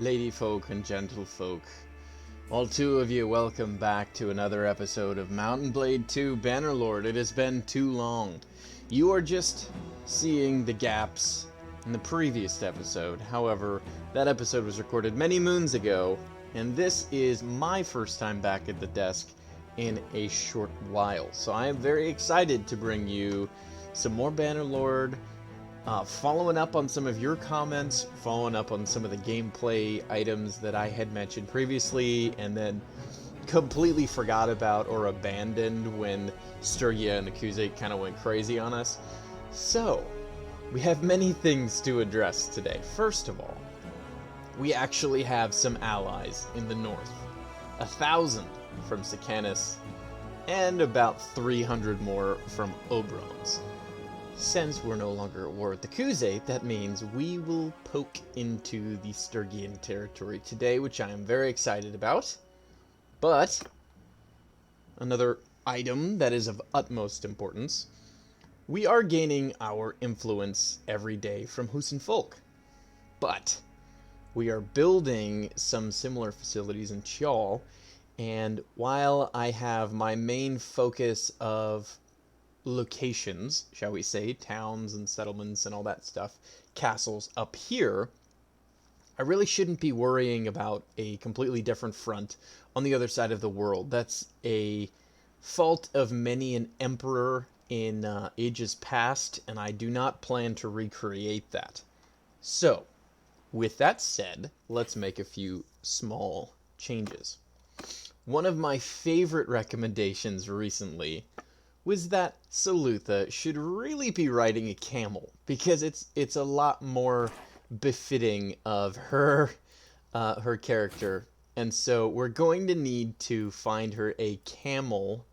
Lady folk and gentlefolk, all two of you, welcome back to another episode of Mount & Blade 2 Bannerlord. It has been too long. You are just seeing the gaps in the previous episode. However, that episode was recorded many moons ago, and this is my first time back at the desk in a short while. So I am very excited to bring you some more Bannerlord, following up on some of your comments, following up on some of the gameplay items that I had mentioned previously, and then completely forgot about or abandoned when Sturgia and Akuze kind of went crazy on us. So, we have many things to address today. First of all, we actually have some allies in the north. 1,000 from Sicanus, and about 300 more from Oberon's. Since we're no longer at war with the Kuze, that means we will poke into the Sturgian territory today, which I am very excited about. But another item that is of utmost importance, we are gaining our influence every day from Husin folk. But we are building some similar facilities in Chal, and while I have my main focus of locations, shall we say, towns and settlements and all that stuff, castles up here, I really shouldn't be worrying about a completely different front on the other side of the world. That's a fault of many an emperor in ages past, and I do not plan to recreate that. So, with that said, let's make a few small changes. One of my favorite recommendations recently was that Salutha should really be riding a camel, because it's a lot more befitting of her her character. And so we're going to need to find her a camel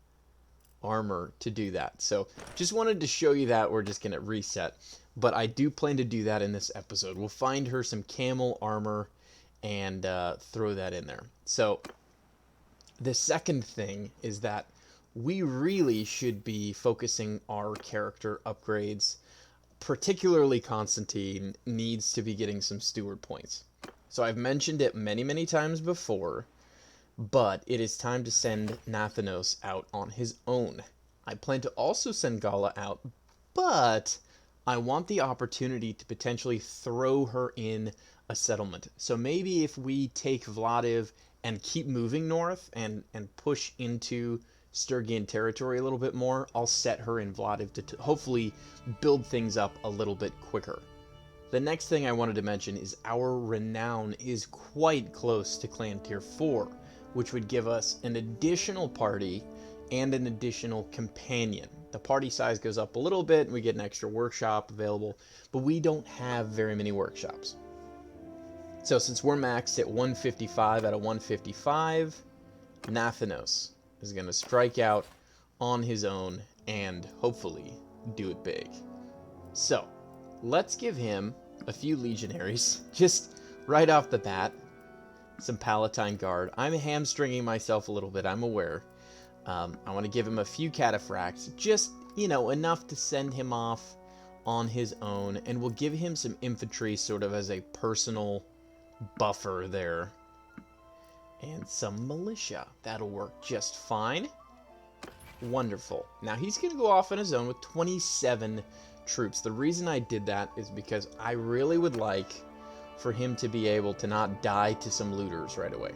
armor to do that. So just wanted to show you that. We're just going to reset, but I do plan to do that in this episode. We'll find her some camel armor and throw that in there. So the second thing is that we really should be focusing our character upgrades. Particularly Constantine needs to be getting some steward points. So I've mentioned it many times before, but it is time to send Nathanos out on his own. I plan to also send Gala out, but I want the opportunity to potentially throw her in a settlement. So maybe if we take Vladiv and keep moving north and push into Sturgian territory a little bit more, I'll set her in Vladiv to hopefully build things up a little bit quicker. The next thing I wanted to mention is our renown is quite close to Clan Tier 4, which would give us an additional party and an additional companion. The party size goes up a little bit and we get an extra workshop available, but we don't have very many workshops. So since we're maxed at 155 out of 155, Nathanos is going to strike out on his own and hopefully do it big. So, let's give him a few legionaries, just right off the bat. Some Palatine Guard. I'm hamstringing myself a little bit, I'm aware. I want to give him a few cataphracts, just, enough to send him off on his own, and we'll give him some infantry sort of as a personal buffer there. And some militia. That'll work just fine. Wonderful. Now he's going to go off on his own with 27 troops. The reason I did that is because I really would like for him to be able to not die to some looters right away.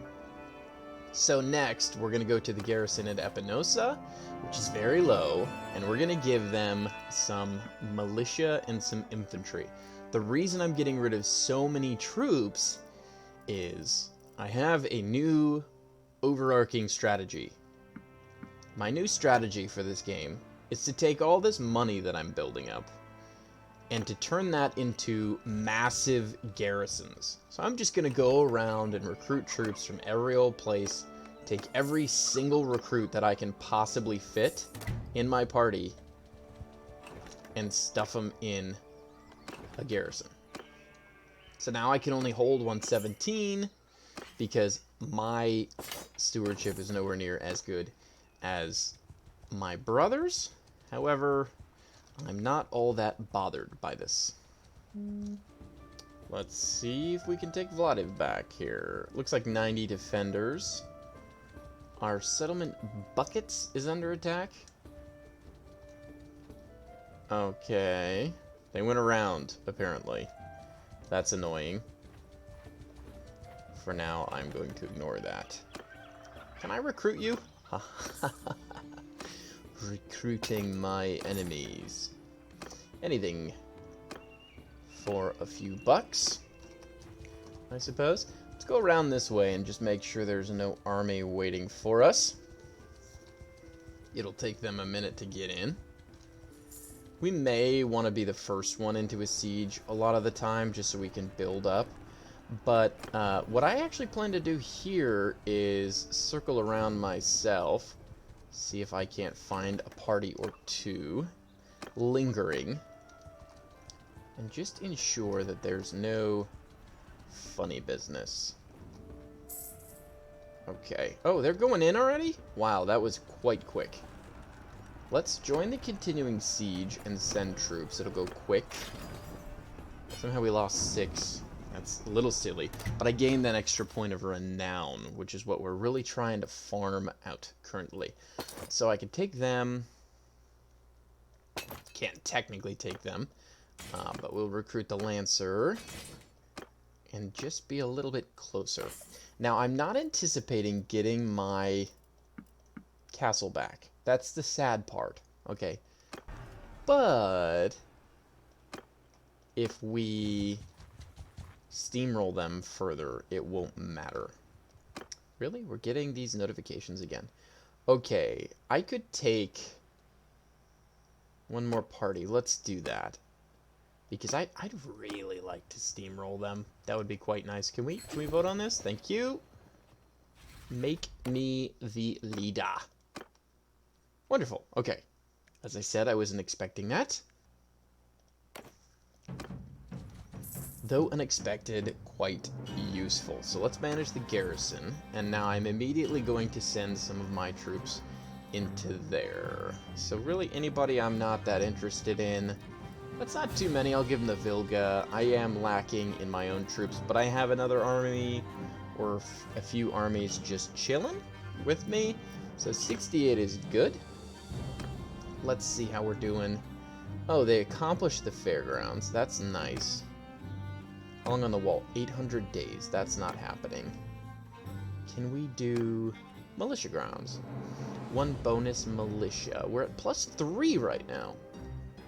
So next, we're going to go to the garrison at Epinosa, which is very low, and we're going to give them some militia and some infantry. The reason I'm getting rid of so many troops is I have a new overarching strategy. My new strategy for this game is to take all this money that I'm building up and to turn that into massive garrisons. So I'm just going to go around and recruit troops from every old place, take every single recruit that I can possibly fit in my party, and stuff them in a garrison. So now I can only hold 117, because my stewardship is nowhere near as good as my brother's. However, I'm not all that bothered by this. Let's see if we can take Vladiv back here. Looks like 90 defenders. Our settlement Buckets is under attack. Okay. They went around, apparently. That's annoying. For now, I'm going to ignore that. Can I recruit you? Recruiting my enemies. Anything for a few bucks, I suppose. Let's go around this way and just make sure there's no army waiting for us. It'll take them a minute to get in. We may want to be the first one into a siege a lot of the time, just so we can build up. But what I actually plan to do here is circle around myself, see if I can't find a party or two lingering, and just ensure that there's no funny business. Okay. Oh, they're going in already? Wow, that was quite quick. Let's join the continuing siege and send troops. It'll go quick. Somehow we lost 6. That's a little silly. But I gained that extra point of renown, which is what we're really trying to farm out currently. So I could take them. Can't technically take them. But we'll recruit the Lancer. And just be a little bit closer. Now, I'm not anticipating getting my castle back. That's the sad part. Okay. But if we steamroll them further, it won't matter. Really? We're getting these notifications again. Okay. I could take one more party. Let's do that. Because I'd really like to steamroll them. That would be quite nice. Can we vote on this? Thank you. Make me the leader. Wonderful. Okay. As I said, I wasn't expecting that. Though unexpected, quite useful. So let's manage the garrison. And now I'm immediately going to send some of my troops into there. So really anybody I'm not that interested in. That's not too many. I'll give them the Vilga. I am lacking in my own troops, but I have another army or a few armies just chilling with me. So 68 is good. Let's see how we're doing. Oh, they accomplished the fairgrounds. That's nice. How long on the wall? 800 days. That's not happening. Can we do militia grounds? 1 bonus militia. We're at +3 right now.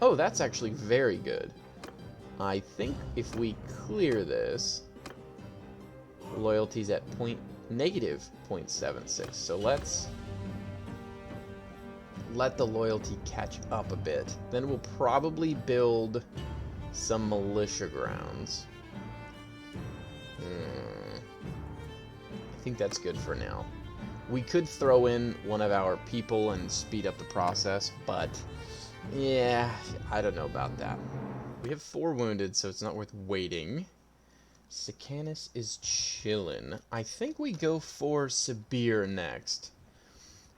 Oh, that's actually very good. I think if we clear this, loyalty's at -0.76. So let's let the loyalty catch up a bit. Then we'll probably build some militia grounds. I think that's good for now. We could throw in one of our people and speed up the process, but yeah, I don't know about that. We have 4 wounded, so it's not worth waiting. Sicanus is chillin'. I think we go for Sibir next.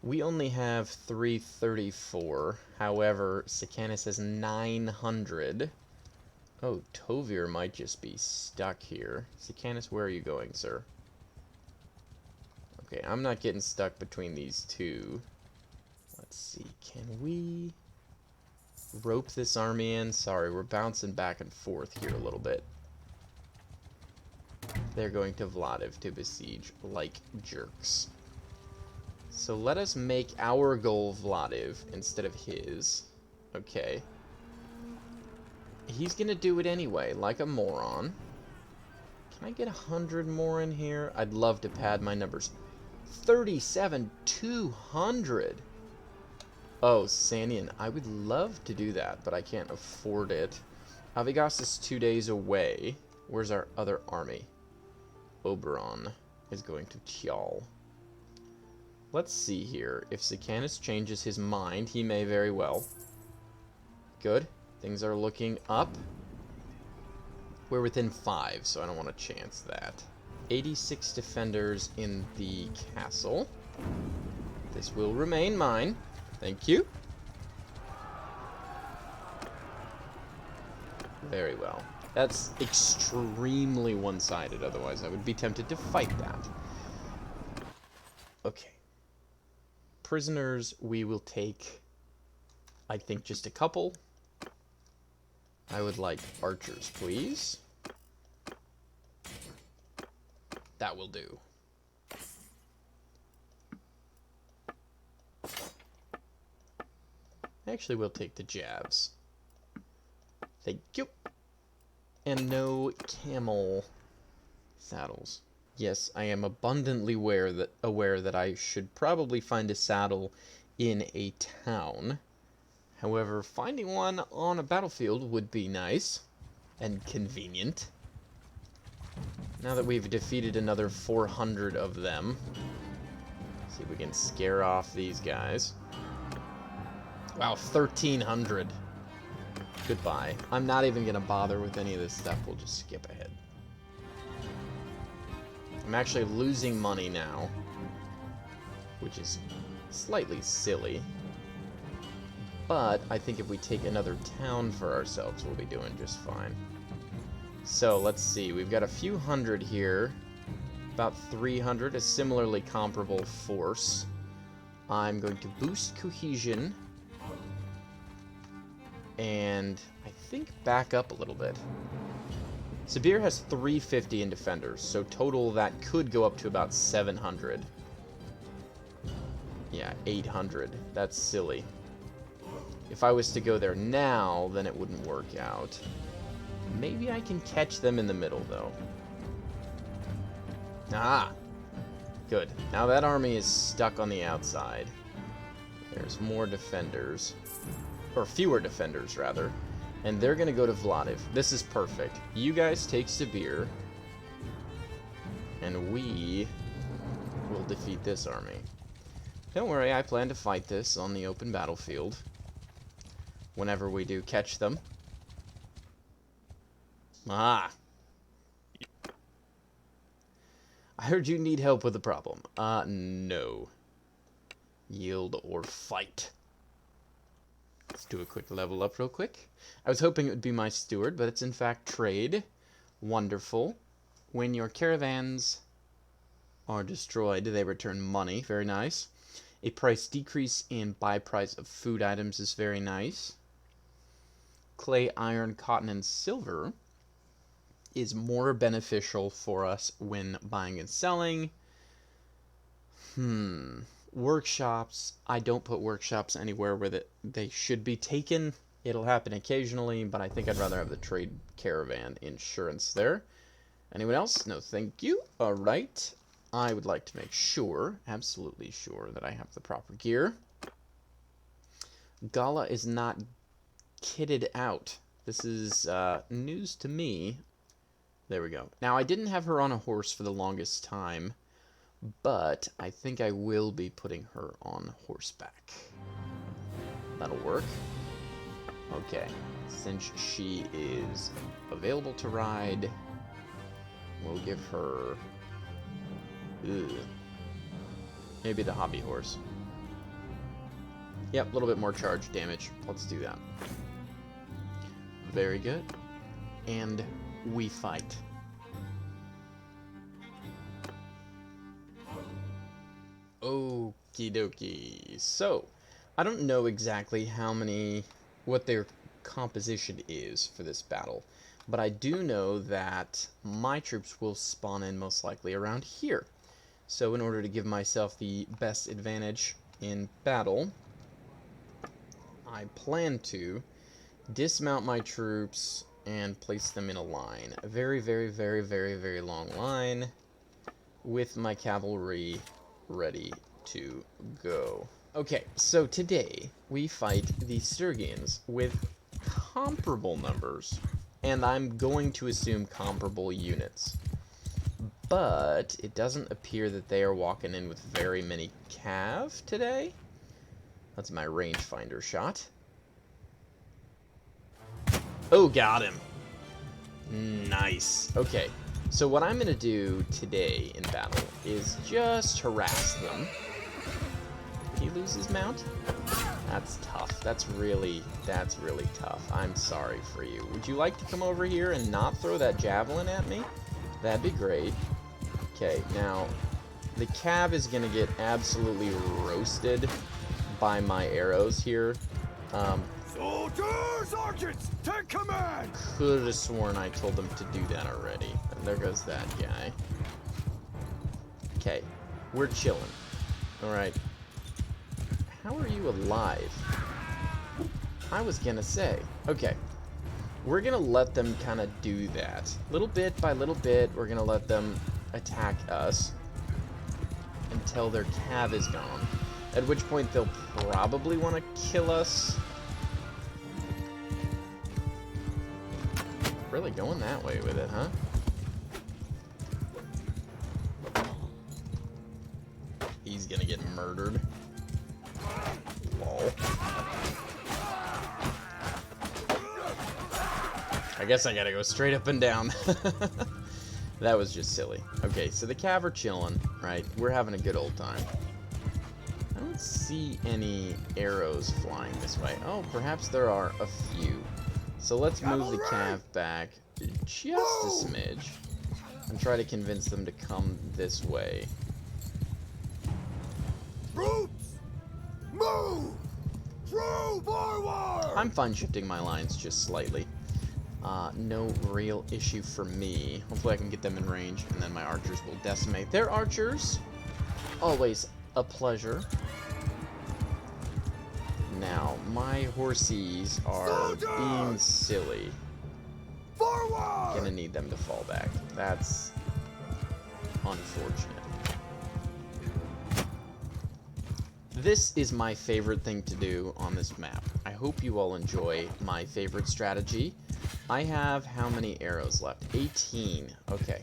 We only have 334. However, Sicanus has 900. Oh, Tovir might just be stuck here. Sicanus, where are you going, sir? Okay, I'm not getting stuck between these two. Let's see, can we rope this army in? Sorry, we're bouncing back and forth here a little bit. They're going to Vladiv to besiege like jerks. So let us make our goal Vladiv instead of his. Okay. He's gonna do it anyway, like a moron. Can I get 100 more in here? I'd love to pad my numbers. 37,200! Oh, Sanian, I would love to do that, but I can't afford it. Avigast is 2 days away. Where's our other army? Oberon is going to Tjal. Let's see here. If Sicanus changes his mind, he may very well. Good. Things are looking up. We're within 5, so I don't want to chance that. 86 defenders in the castle. This will remain mine. Thank you. Very well. That's extremely one-sided, otherwise I would be tempted to fight that. Okay. Prisoners, we will take, I think, just a couple. I would like archers, please. That will do. Actually, we'll take the jabs. Thank you. And no camel saddles. Yes, I am abundantly aware that I should probably find a saddle in a town. However, finding one on a battlefield would be nice and convenient. Now that we've defeated another 400 of them, see if we can scare off these guys. Wow, 1,300. Goodbye. I'm not even going to bother with any of this stuff. We'll just skip ahead. I'm actually losing money now, which is slightly silly. But I think if we take another town for ourselves, we'll be doing just fine. So, let's see. We've got a few hundred here. About 300, a similarly comparable force. I'm going to boost cohesion. And I think back up a little bit. Sabir has 350 in defenders, so total that could go up to about 700. Yeah, 800. That's silly. If I was to go there now, then it wouldn't work out. Maybe I can catch them in the middle, though. Ah! Good. Now that army is stuck on the outside. There's more defenders. Or fewer defenders, rather. And they're going to go to Vladiv. This is perfect. You guys take Sabir. And we will defeat this army. Don't worry, I plan to fight this on the open battlefield. Whenever we do catch them. Ah! I heard you need help with a problem. No. Yield or fight. Let's do a quick level up real quick. I was hoping it would be my steward, but it's in fact trade. Wonderful. When your caravans are destroyed, they return money. Very nice. A price decrease in buy price of food items is very nice. Clay, iron, cotton, and silver is more beneficial for us when buying and selling. Workshops. I don't put workshops anywhere where they should be taken. It'll happen occasionally, but I think I'd rather have the trade caravan insurance there. Anyone else? No, thank you. All right. I would like to make sure, absolutely sure, that I have the proper gear. Gala is not kitted out. This is news to me. There we go. Now, I didn't have her on a horse for the longest time, but I think I will be putting her on horseback. That'll work. Okay. Since she is available to ride, we'll give her... maybe the hobby horse. Yep, a little bit more charge damage. Let's do that. Very good. And we fight. Okie dokie. So, I don't know exactly what their composition is for this battle, but I do know that my troops will spawn in most likely around here. So in order to give myself the best advantage in battle, I plan to dismount my troops and place them in a line. A very, very, very, very, very long line with my cavalry ready to go. Okay, so today we fight the Styrians with comparable numbers, and I'm going to assume comparable units. But it doesn't appear that they are walking in with very many cav today. That's my rangefinder shot. Oh, got him. Nice. Okay, so what I'm going to do today in battle is just harass them. He lose his mount? That's tough. That's really tough. I'm sorry for you. Would you like to come over here and not throw that javelin at me? That'd be great. Okay, now, the cav is going to get absolutely roasted by my arrows here. Soldiers, sergeants, take command! Could have sworn I told them to do that already. And there goes that guy. Okay, we're chilling. Alright. How are you alive? I was gonna say. Okay. We're gonna let them kind of do that. Little bit by little bit, we're gonna let them attack us until their cav is gone. At which point they'll probably want to kill us. Really going that way with it, huh? He's gonna get murdered. Lol. I guess I gotta go straight up and down. That was just silly. Okay, so the cav are chilling, right? We're having a good old time. I don't see any arrows flying this way. Oh, perhaps there are a few. So let's move the cav back just a smidge and try to convince them to come this way. Troops, move! True forward! I'm fine shifting my lines just slightly. No real issue for me. Hopefully I can get them in range, and then my archers will decimate their archers. Always a pleasure. Now, my horsies are being silly. Forward! Gonna need them to fall back. That's unfortunate. This is my favorite thing to do on this map. I hope you all enjoy my favorite strategy. I have how many arrows left? 18. Okay.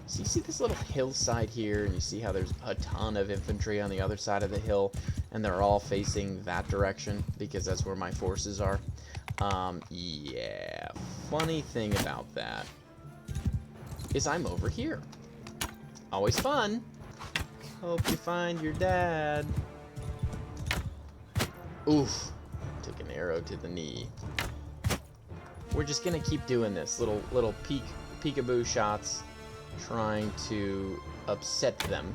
So you see this little hillside here, and you see how there's a ton of infantry on the other side of the hill, and they're all facing that direction because that's where my forces are. Yeah. Funny thing about that is I'm over here. Always fun. Hope you find your dad. Oof. Took an arrow to the knee. We're just gonna keep doing this. Little peekaboo shots, trying to upset them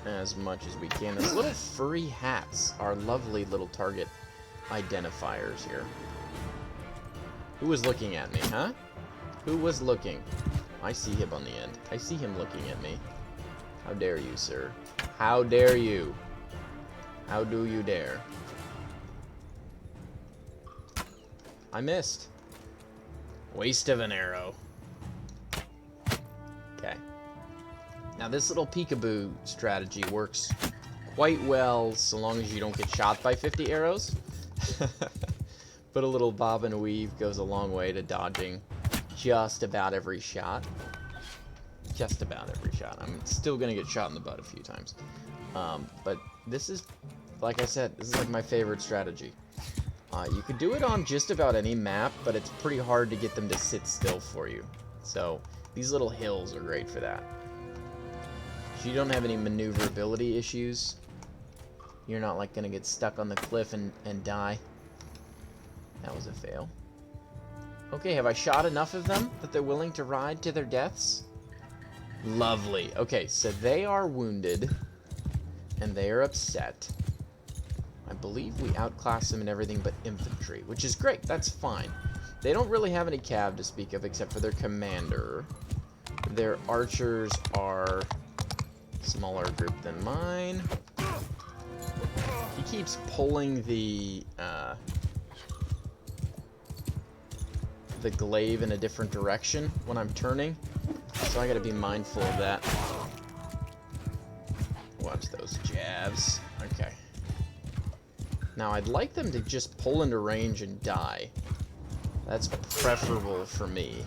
as much as we can. Those little furry hats are lovely little target identifiers here. Who was looking at me, huh? Who was looking? I see him on the end. I see him looking at me. How dare you, sir? How dare you? How do you dare? I missed. Waste of an arrow. Okay. Now this little peekaboo strategy works quite well so long as you don't get shot by 50 arrows. But a little bob and weave goes a long way to dodging just about every shot. Just about every shot. I'm still gonna get shot in the butt a few times. But this is, like I said, this is like my favorite strategy. You could do it on just about any map, but it's pretty hard to get them to sit still for you. So these little hills are great for that. So you don't have any maneuverability issues. You're not like gonna get stuck on the cliff and die. That was a fail. Okay, have I shot enough of them that they're willing to ride to their deaths? Lovely. Okay, so they are wounded and they are upset. I believe we outclass them in everything but infantry, which is great. That's fine. They don't really have any cav to speak of except for their commander. Their archers are a smaller group than mine. He keeps pulling the glaive in a different direction when I'm turning, so I gotta be mindful of that. Watch those jabs. Okay. Now, I'd like them to just pull into range and die. That's preferable for me.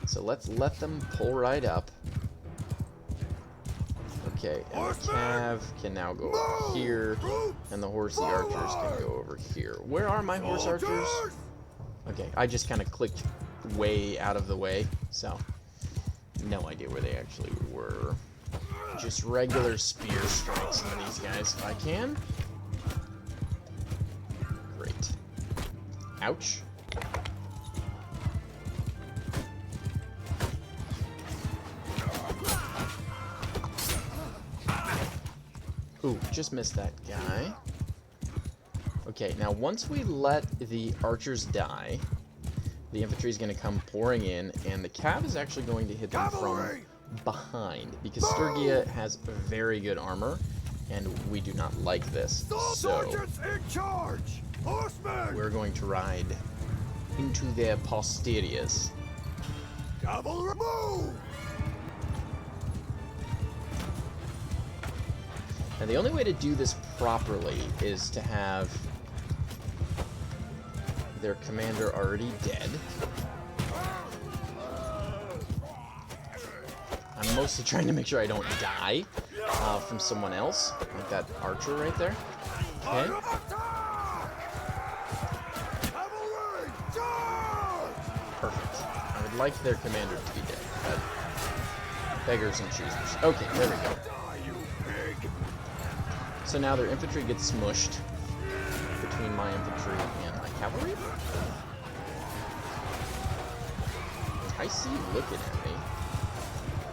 So let's let them pull right up. Okay, and the cav can now go over here, and the horsey archers can go over here. Where are my horse archers? Okay, I just kind of clicked way out of the way, so no idea where they actually were. just regular spear strikes into these guys if I can. Great. Ouch. Ooh, just missed that guy. Okay, now once we let the archers die, the infantry is going to come pouring in, and the cav is actually going to hit them from behind, because Sturgia has very good armor, and we do not like this. So in charge! Horsemen! we're going to ride into their posteriors. Cavalry, move! Now the only way to do this properly is to have their commander already dead. I'm mostly trying to make sure I don't die from someone else, like that archer right there. Okay. Perfect. I would like their commander to be dead, but beggars and choosers. Okay, there we go. So now their infantry gets smushed between my infantry and my cavalry. I see you looking at me.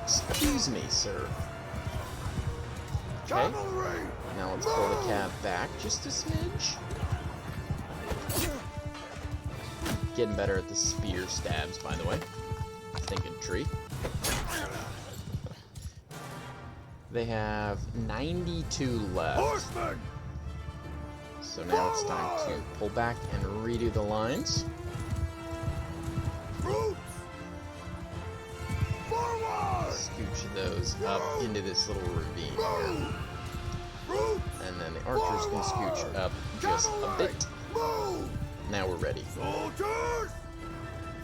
Excuse me, sir. Okay. Now let's pull the cav back just a smidge. Getting better at the spear stabs, by the way. Thinking tree. They have 92 left. Horsemen! So now it's time to pull back and redo the lines. Troops! Forward! Scooch those up into this little ravine here. Troops! And then the archers can scooch up just a bit. Move! Now we're ready. Soldiers!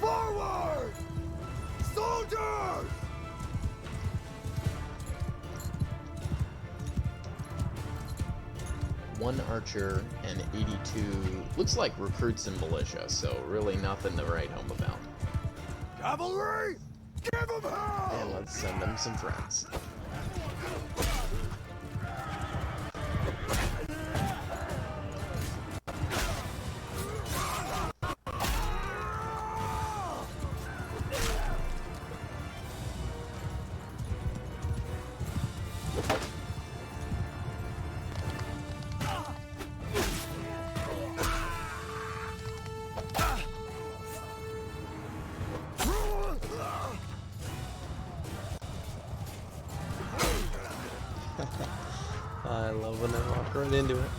Forward! Soldiers! One archer and 82 looks like recruits and militia, so really nothing to write home about. Cavalry! Give them hell! And let's send them some friends. I love when they walk right into it.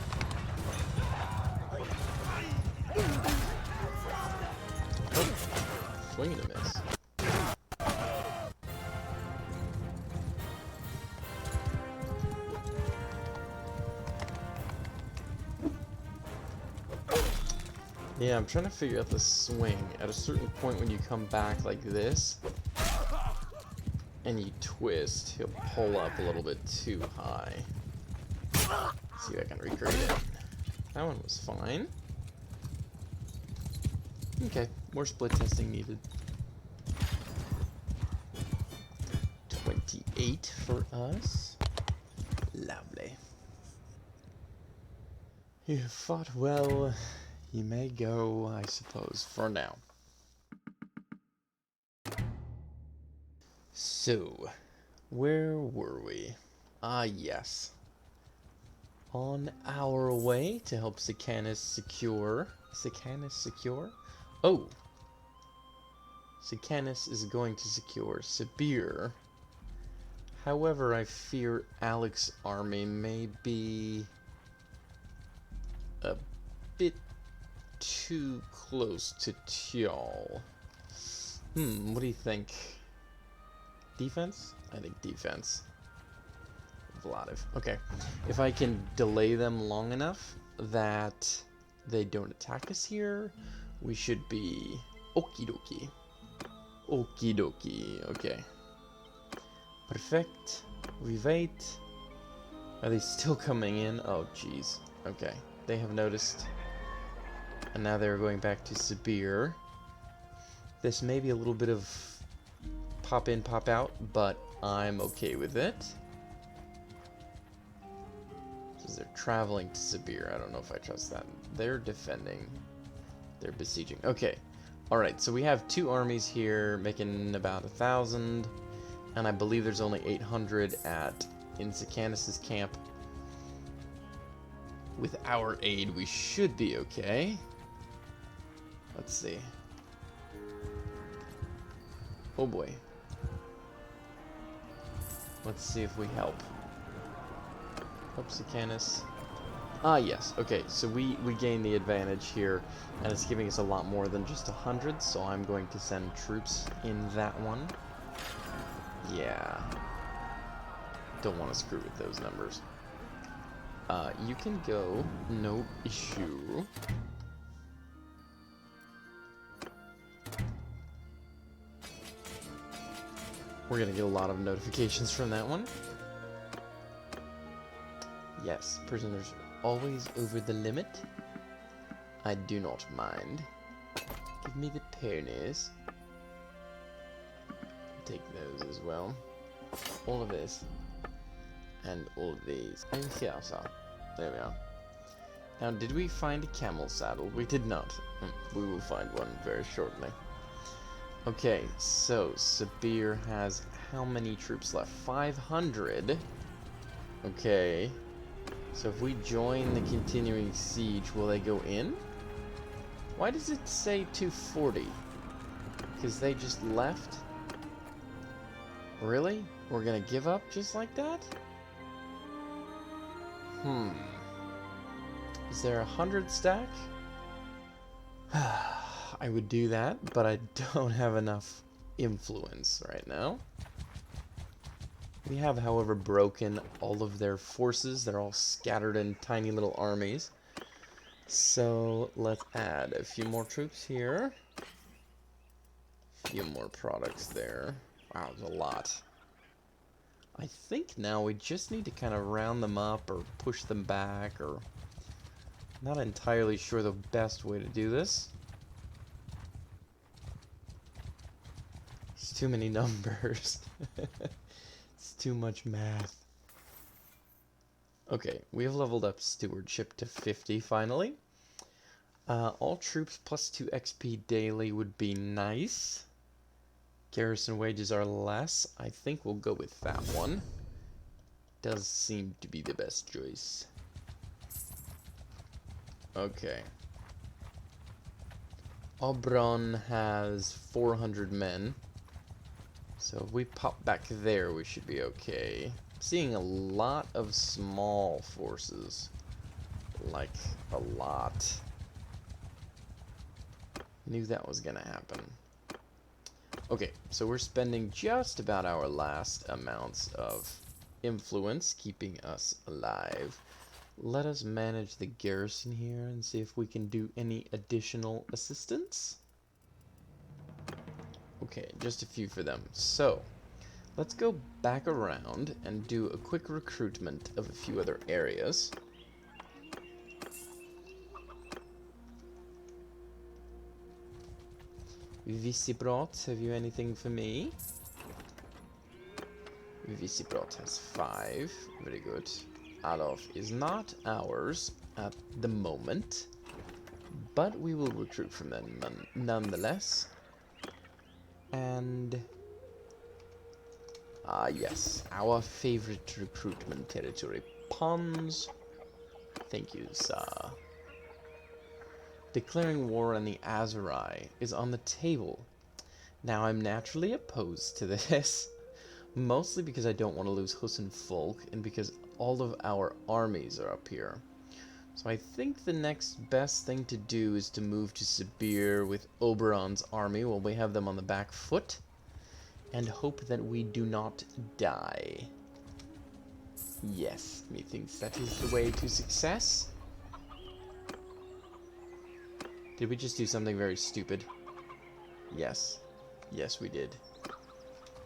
Oh, swing and a miss. Yeah, I'm trying to figure out the swing. At a certain point when you come back like this, and you twist, he'll pull up a little bit too high. Let's see if I can recreate it. That one was fine. Okay, more split testing needed. 28 for us. Lovely. You fought well. You may go, I suppose, for now. So, where were we? Ah, yes. On our way to help Sicanus secure... Sicanus secure? Oh! Sicanus is going to secure Sibir. However, I fear Alex's army may be a bit too close to Tjall. What do you think? Defense? I think defense. Vladiv. Okay. If I can delay them long enough that they don't attack us here, we should be okie dokie. Okie dokie. Okay. Perfect. We wait. Are they still coming in? Oh, jeez. Okay. They have noticed. And now they're going back to Sibir. This may be a little bit of pop in, pop out, but I'm okay with it. Because they're traveling to Sibir. I don't know if I trust that. They're defending. They're besieging. Okay. Alright, so we have 2 armies here, making about 1,000. And I believe there's only 800 in Sikanis' camp. With our aid, we should be okay. Let's see. Oh boy. Let's see if we help. Help Sikanis. Ah, yes. Okay, so we gain the advantage here, and it's giving us a lot more than just 100, so I'm going to send troops in that one. Yeah. Don't want to screw with those numbers. You can go. No issue. We're gonna get a lot of notifications from that one. Yes, prisoners always over the limit. I do not mind. Give me the ponies. Take those as well. All of this. And all of these. And here, so. There we are. Now, did we find a camel saddle? We did not. We will find one very shortly. Okay, so Sibir has how many troops left? 500. Okay. So if we join the continuing siege, will they go in? Why does it say 240? Because they just left? Really? We're gonna give up just like that? Is there 100 stack? I would do that, but I don't have enough influence right now. We have, however, broken all of their forces. They're all scattered in tiny little armies. So let's add a few more troops here. A few more products there. Wow, there's a lot. I think now we just need to kind of round them up or push them back, or... Not entirely sure the best way to do this. It's too many numbers. It's too much math. Okay, we have leveled up stewardship to 50 finally. All troops plus 2 XP daily would be nice. Garrison wages are less. I think we'll go with that one. Does seem to be the best choice. Okay. Obron has 400 men. So if we pop back there, we should be okay. Seeing a lot of small forces. Like, a lot. Knew that was gonna happen. Okay, so we're spending just about our last amounts of influence, keeping us alive. Let us manage the garrison here and see if we can do any additional assistance. Okay, just a few for them. So, let's go back around and do a quick recruitment of a few other areas. Visibrot, have you anything for me? Visibrot has 5. Very good. Adolf is not ours at the moment, but we will recruit from them nonetheless. And yes, our favorite recruitment territory, Pons. Thank you, sir. Declaring war on the Azurai is on the table. Now, I'm naturally opposed to this, mostly because I don't want to lose Hussein Folk, and because all of our armies are up here. So I think the next best thing to do is to move to Sibir with Oberon's army while we have them on the back foot, and hope that we do not die. Yes, methinks that is the way to success. Did we just do something very stupid? Yes. Yes, we did.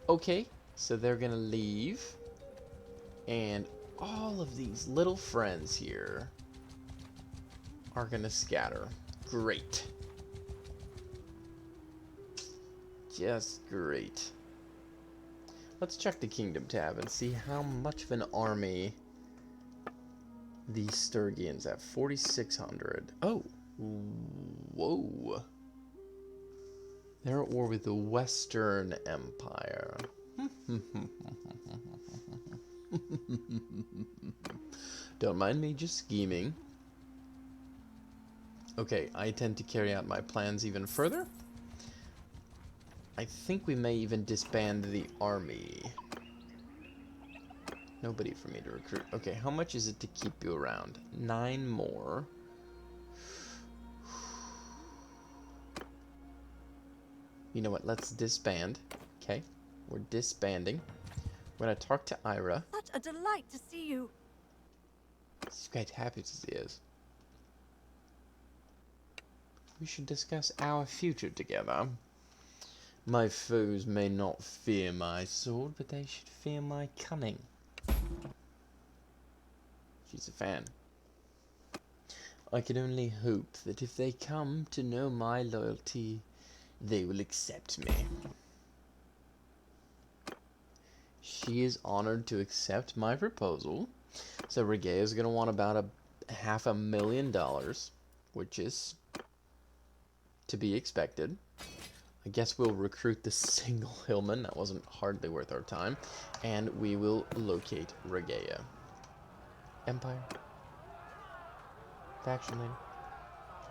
Okay, so they're gonna leave. And all of these little friends here are gonna scatter. Great. Just great. Let's check the Kingdom tab and see how much of an army the Sturgians at 4,600. Oh, whoa. They're at war with the Western Empire. Don't mind me just scheming. Okay, I intend to carry out my plans even further. I think we may even disband the army. Nobody for me to recruit. Okay, how much is it to keep you around? 9 more. You know what? Let's disband. Okay, we're disbanding. We're gonna talk to Ira. Such a delight to see you. She's quite happy to see us. We should discuss our future together. My foes may not fear my sword, but they should fear my cunning. She's a fan. I can only hope that if they come to know my loyalty, they will accept me. She is honored to accept my proposal. So Reggae is going to want about $500,000, which is to be expected. I guess we'll recruit the single hillman. That wasn't hardly worth our time. And we will locate Reggae. Empire? Faction leader?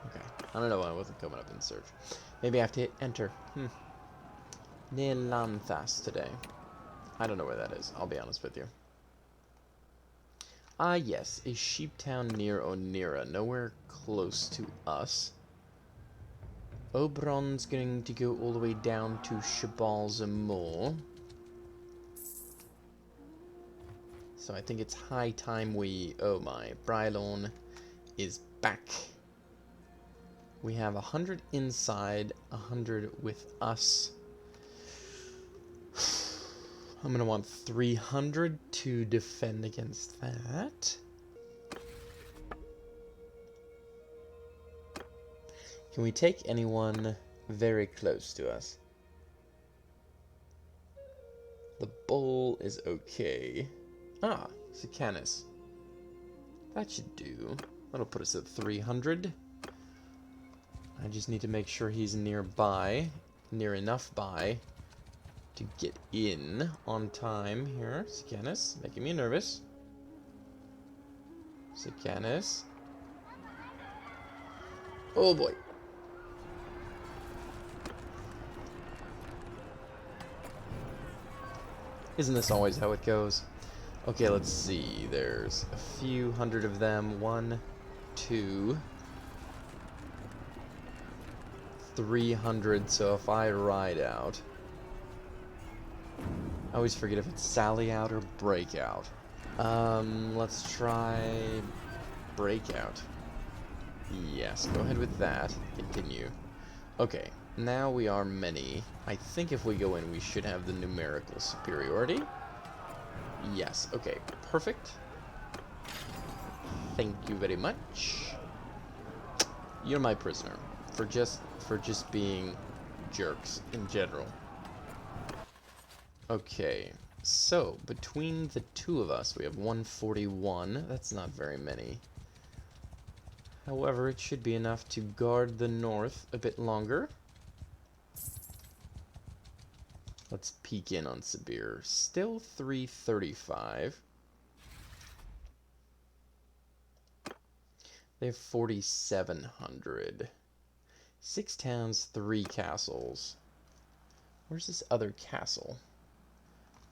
Okay. I don't know why I wasn't coming up in search. Maybe I have to hit enter. Near Lanthas today. I don't know where that is, I'll be honest with you. Ah, yes. A sheep town near Onira. Nowhere close to us. Oberon's going to go all the way down to Shabalzamor. So I think it's high time we... Oh my. Brylon is back. We have 100 inside, 100 with us. I'm going to want 300 to defend against that. Can we take anyone very close to us? The bull is okay. Ah, Sicanus. That should do. That'll put us at 300. I just need to make sure he's nearby. Near enough by to get in on time here. Sicanus, making me nervous. Sicanus. Oh boy. Isn't this always how it goes? Okay, let's see. There's a few hundred of them. 1, 2, 300. So if I ride out, I always forget if it's sally out or break out. Let's try breakout. Yes, go ahead with that. Continue. Okay, now we are many. I think if we go in, we should have the numerical superiority. Yes, okay, perfect. Thank you very much. You're my prisoner for just being jerks in general. Okay, so between the two of us, we have 141. That's not very many. However, it should be enough to guard the north a bit longer. Let's peek in on Sabir. Still 335. They have 4,700. 6 towns, 3 castles. Where's this other castle?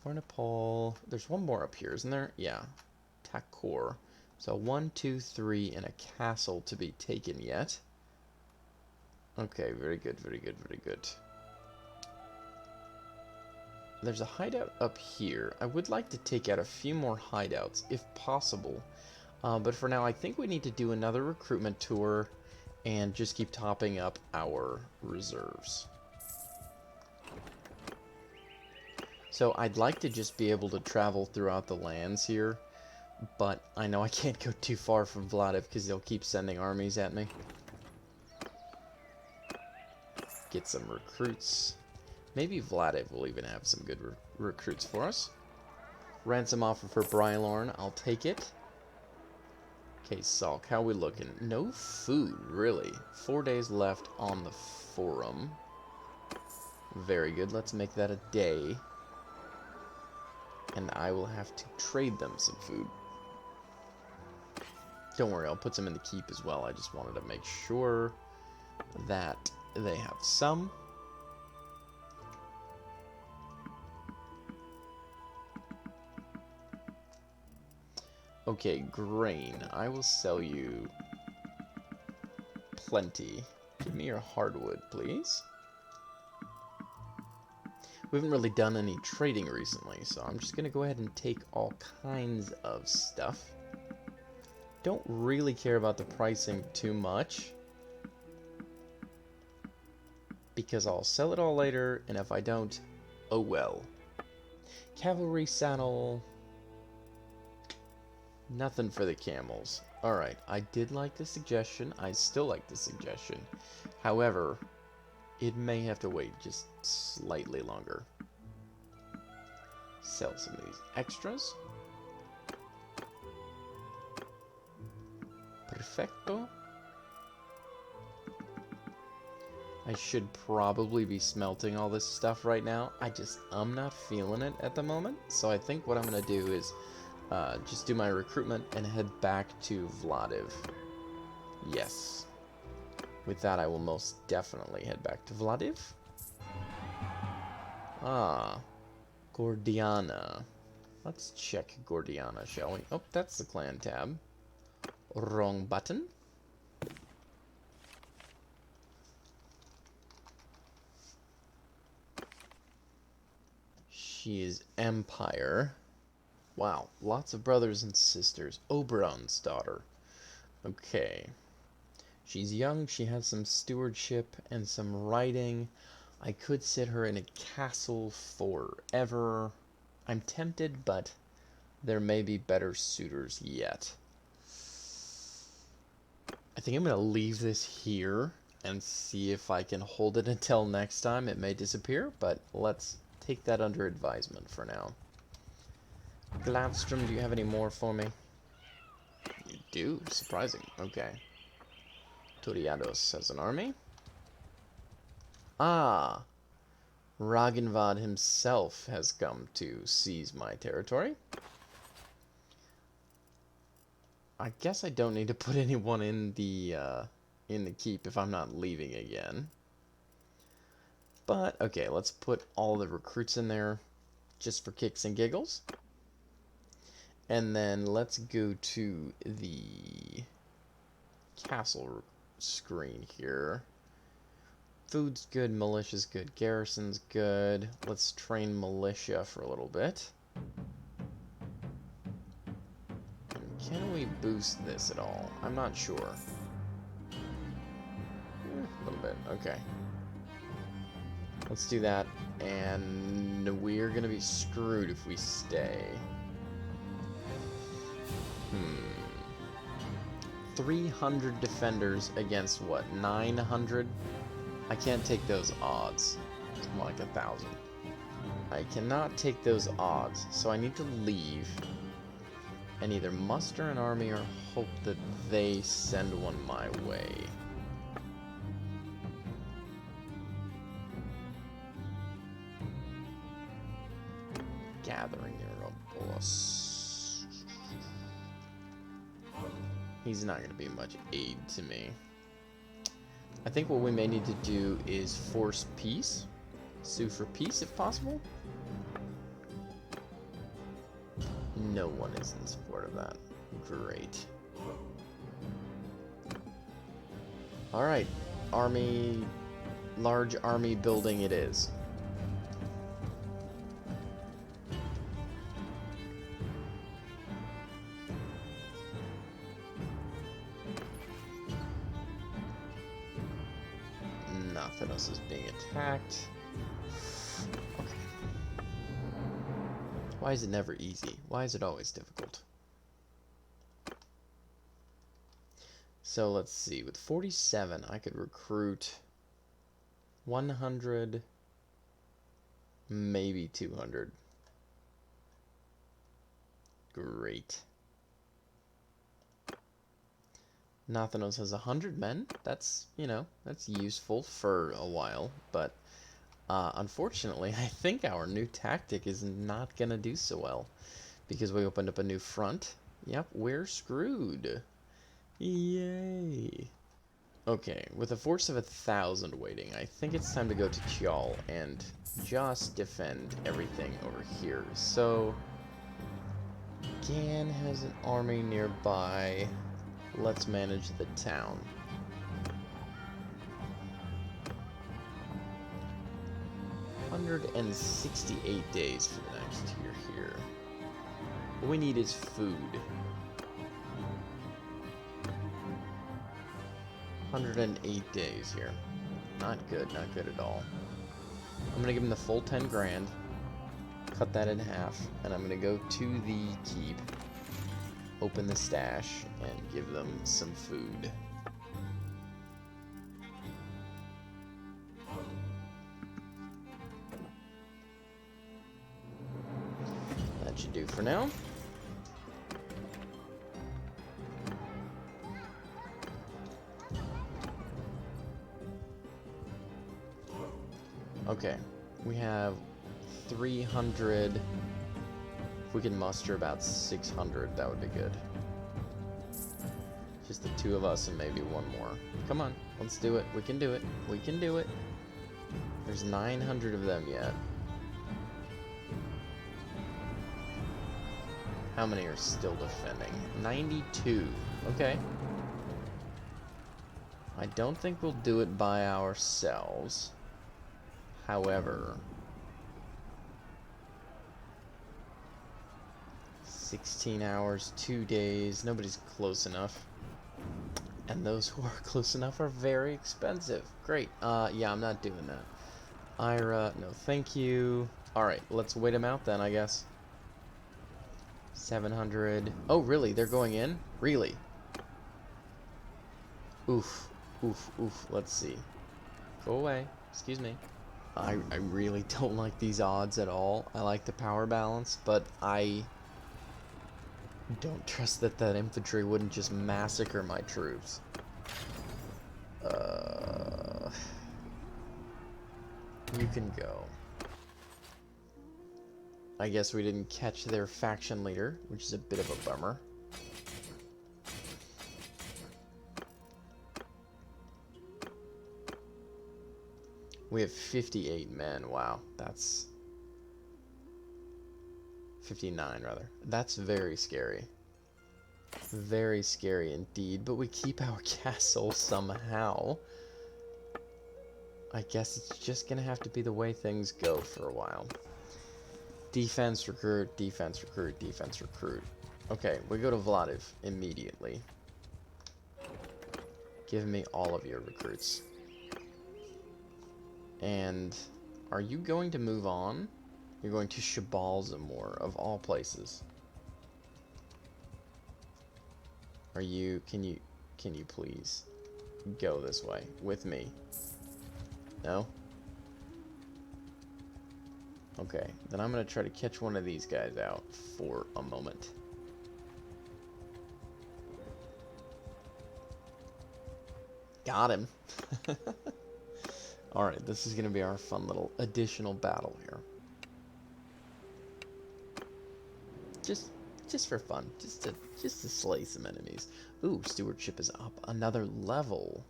Varnapol. There's one more up here, isn't there? Yeah. Takor. So 1, 2, 3, and a castle to be taken yet. Okay, very good, very good, very good. There's a hideout up here. I would like to take out a few more hideouts, if possible. But for now, I think we need to do another recruitment tour and just keep topping up our reserves. So I'd like to just be able to travel throughout the lands here, but I know I can't go too far from Vladiv because they'll keep sending armies at me. Get some recruits. Maybe Vladiv will even have some good recruits for us. Ransom offer for Brylorn, I'll take it. Okay, Salk, how we looking? No food, really. 4 days left on the forum. Very good. Let's make that a day. And I will have to trade them some food. Don't worry, I'll put some in the keep as well. I just wanted to make sure that they have some. Okay, grain. I will sell you plenty. Give me your hardwood, please. We haven't really done any trading recently, so I'm just going to go ahead and take all kinds of stuff. Don't really care about the pricing too much, because I'll sell it all later, and if I don't, oh well. Cavalry saddle. Nothing for the camels. Alright, I did like the suggestion. I still like the suggestion. However, it may have to wait just slightly longer. Sell some of these extras. Perfecto. I should probably be smelting all this stuff right now. I'm not feeling it at the moment. So I think what I'm going to do is just do my recruitment and head back to Vladiv. Yes. With that, I will most definitely head back to Vladiv. Ah. Gordiana. Let's check Gordiana, shall we? Oh, that's the clan tab. Wrong button. She is Empire. Wow, lots of brothers and sisters. Oberon's daughter. Okay. She's young, she has some stewardship and some writing. I could sit her in a castle forever. I'm tempted, but there may be better suitors yet. I think I'm going to leave this here and see if I can hold it until next time. It may disappear, but let's take that under advisement for now. Gladstrom, do you have any more for me? You do? Surprising. Okay. Toriados has an army. Ah! Ragnvad himself has come to seize my territory. I guess I don't need to put anyone in the keep if I'm not leaving again. But, okay, let's put all the recruits in there just for kicks and giggles. And then let's go to the castle screen here. Food's good, militia's good, garrison's good. Let's train militia for a little bit. Can we boost this at all? I'm not sure. A little bit, okay. Let's do that, and we're gonna be screwed if we stay. 300 defenders against what, 900? I can't take those odds. It's more like 1,000. I cannot take those odds, so I need to leave and either muster an army or hope that they send one my way. Gathering Erebos. He's not going to be much aid to me. I think what we may need to do is force peace. Sue for peace if possible. No one is in support of that. Great. Alright. Army... Large army building it is. Nothing else is being attacked. Okay. Why is it never easy? Why is it always difficult? So let's see. With 47, I could recruit 100, maybe 200. Great. Nathanos has 100 men. That's, you know, that's useful for a while, but unfortunately, I think our new tactic is not going to do so well because we opened up a new front. Yep, we're screwed. Yay. Okay, with a force of 1,000 waiting, I think it's time to go to Kjall and just defend everything over here. So, Gan has an army nearby. Let's manage the town. $168 days for the next tier here. What we need is food. 108 days here. Not good, not good at all. I'm gonna give him the full 10 grand, cut that in half, and I'm gonna go to the keep, open the stash, and give them some food. That should do for now. Okay, we have 300. If we can muster about 600, that would be good. Just the two of us and maybe one more. Come on, let's do it. We can do it. We can do it. There's 900 of them yet. How many are still defending? 92. Okay. I don't think we'll do it by ourselves. However, 16 hours, 2 days, nobody's close enough. And those who are close enough are very expensive. Great. Yeah, I'm not doing that. Ira, no thank you. Alright, let's wait them out then, I guess. 700. Oh, really? They're going in? Really? Oof. Oof, oof. Let's see. Go away. Excuse me. I really don't like these odds at all. I like the power balance, but I don't trust that infantry wouldn't just massacre my troops. You can go. I guess we didn't catch their faction leader, which is a bit of a bummer. We have 58 men. Wow, that's 59 rather. That's very scary. Very scary indeed, but we keep our castle somehow. I guess it's just gonna have to be the way things go for a while. Defense recruit, defense recruit, defense recruit. Okay, we go to Vladiv immediately. Give me all of your recruits. And are you going to move on? You're going to Shabalzamor, of all places. Are you, can you please go this way with me? No? Okay, then I'm gonna try to catch one of these guys out for a moment. Got him. Alright, this is gonna be our fun little additional battle here. Just for fun, just to slay some enemies. Ooh, stewardship is up another level.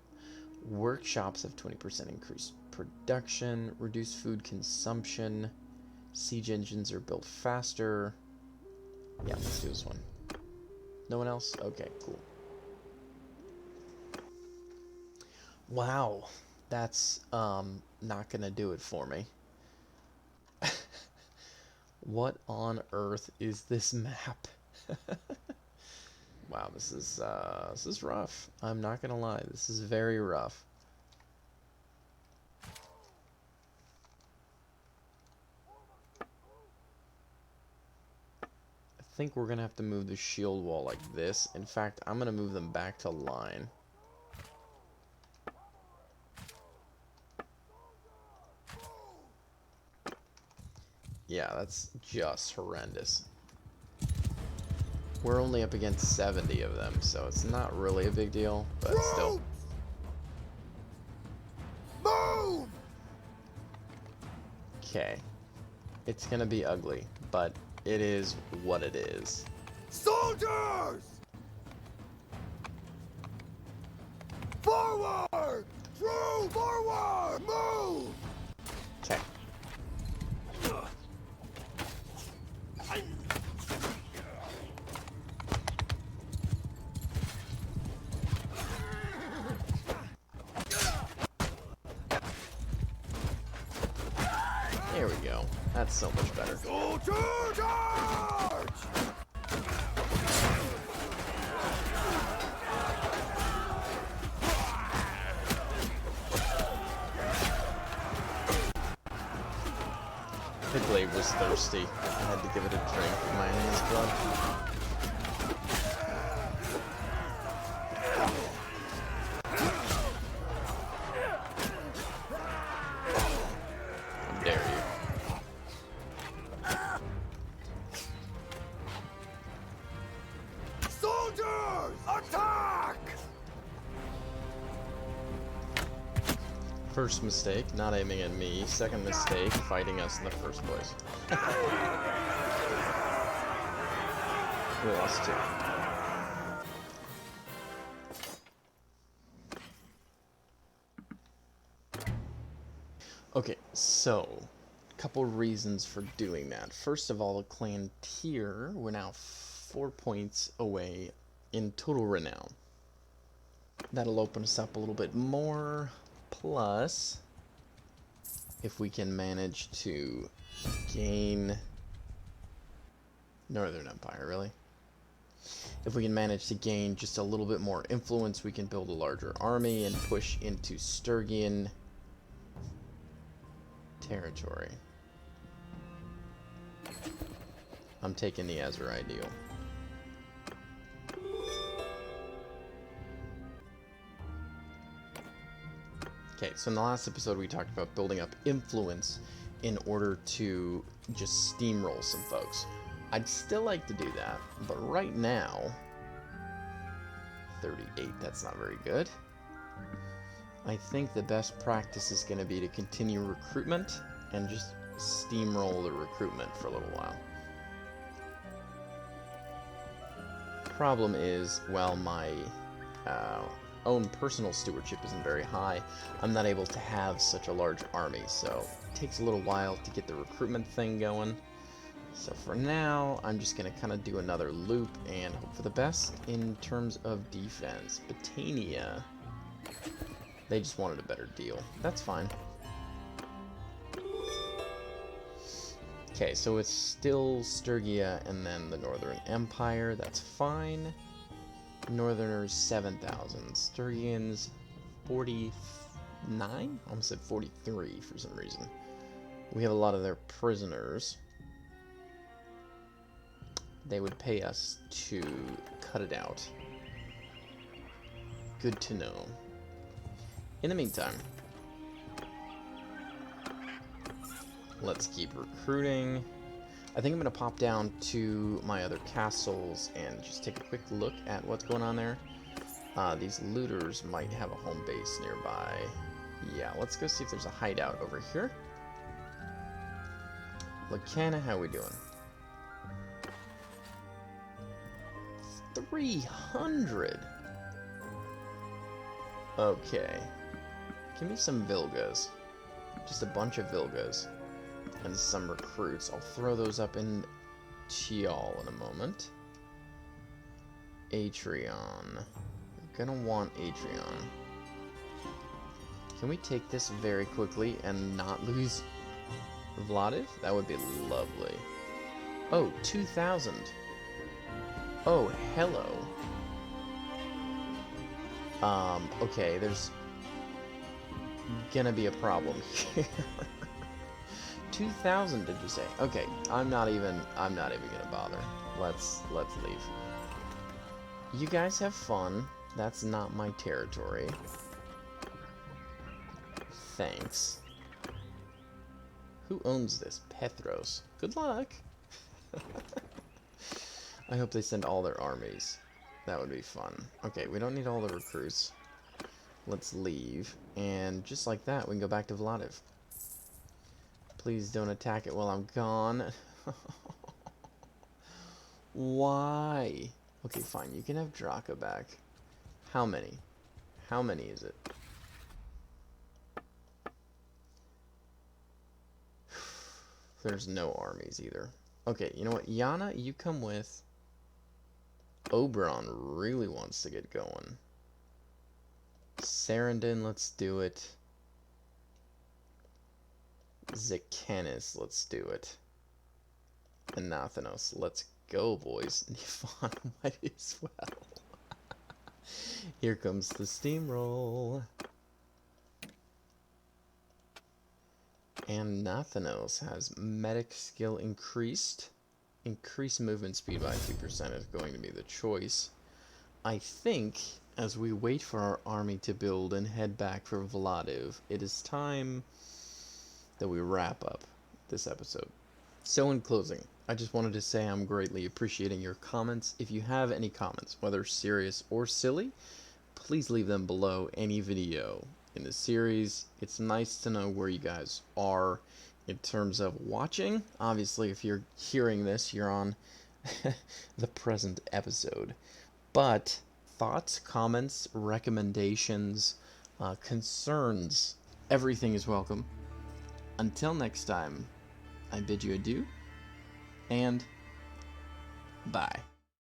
Workshops have 20% increased production, reduced food consumption, siege engines are built faster. Yeah, let's do this one. No one else? Okay, cool. Wow, that's not gonna do it for me. What on earth is this map? Wow, this is rough. I'm not gonna lie, this is very rough. I think we're gonna have to move the shield wall like this. In fact, I'm gonna move them back to line. Yeah, that's just horrendous. We're only up against 70 of them, so it's not really a big deal, but still. Move! Okay. It's gonna be ugly, but it is what it is. Soldiers! Forward! True! Forward! Move! Okay. There we go. That's so much better. Soldier charge! The glaive was thirsty. I had to give it a drink of my enemy's blood. How dare you? Soldiers! Attack! First mistake, not aiming at me. Second mistake, fighting us in the first place. We lost two. Okay, so, a couple reasons for doing that. First of all, the clan tier, we're now 4 points away in total renown. That'll open us up a little bit more. Plus, if we can manage to gain Northern Empire, really? If we can manage to gain just a little bit more influence, we can build a larger army and push into Sturgian territory. I'm taking the Azure Ideal. Okay, so in the last episode we talked about building up influence in order to just steamroll some folks. I'd still like to do that, but right now, 38, that's not very good. I think the best practice is going to be to continue recruitment and just steamroll the recruitment for a little while. Problem is, while my own personal stewardship isn't very high, I'm not able to have such a large army, so it takes a little while to get the recruitment thing going. So for now, I'm just going to kind of do another loop and hope for the best in terms of defense. Botania, they just wanted a better deal. That's fine. Okay, so it's still Sturgia and then the Northern Empire. That's fine. Northerners 7,000. Sturgians 49? I almost said 43 for some reason. We have a lot of their prisoners. They would pay us to cut it out. Good to know. In the meantime, let's keep recruiting. I think I'm going to pop down to my other castles and just take a quick look at what's going on there. These looters might have a home base nearby. Yeah, let's go see if there's a hideout over here. Lacana, how we doing? 300! Okay. Give me some Vilgas. Just a bunch of Vilgas. And some recruits. I'll throw those up in Chial in a moment. Atrion. I'm gonna want Atrion. Can we take this very quickly and not lose Vladiv? That would be lovely. Oh, 2,000. Oh, hello. Okay, there's gonna be a problem here. 2,000, did you say? Okay, I'm not even gonna bother. Let's leave. You guys have fun. That's not my territory. Thanks. Who owns this? Petros. Good luck. I hope they send all their armies. That would be fun. Okay, we don't need all the recruits. Let's leave. And just like that, we can go back to Vladiv. Please don't attack it while I'm gone. Why? Okay, fine. You can have Draka back. How many? How many is it? There's no armies either. Okay, you know what? Yana, you come with. Oberon really wants to get going. Sarandon, let's do it. Zikanis, let's do it. Anathanos, let's go, boys. Nifon might as well. Here comes the steamroll. And Nathanos has medic skill increased. Increased movement speed by 2% is going to be the choice. I think, as we wait for our army to build and head back for Vladiv, it is time that we wrap up this episode. So in closing, I just wanted to say I'm greatly appreciating your comments. If you have any comments, whether serious or silly, please leave them below any video in the series. It's nice to know where you guys are in terms of watching. Obviously, if you're hearing this, you're on the present episode. But thoughts, comments, recommendations, concerns, everything is welcome. Until next time, I bid you adieu, and bye.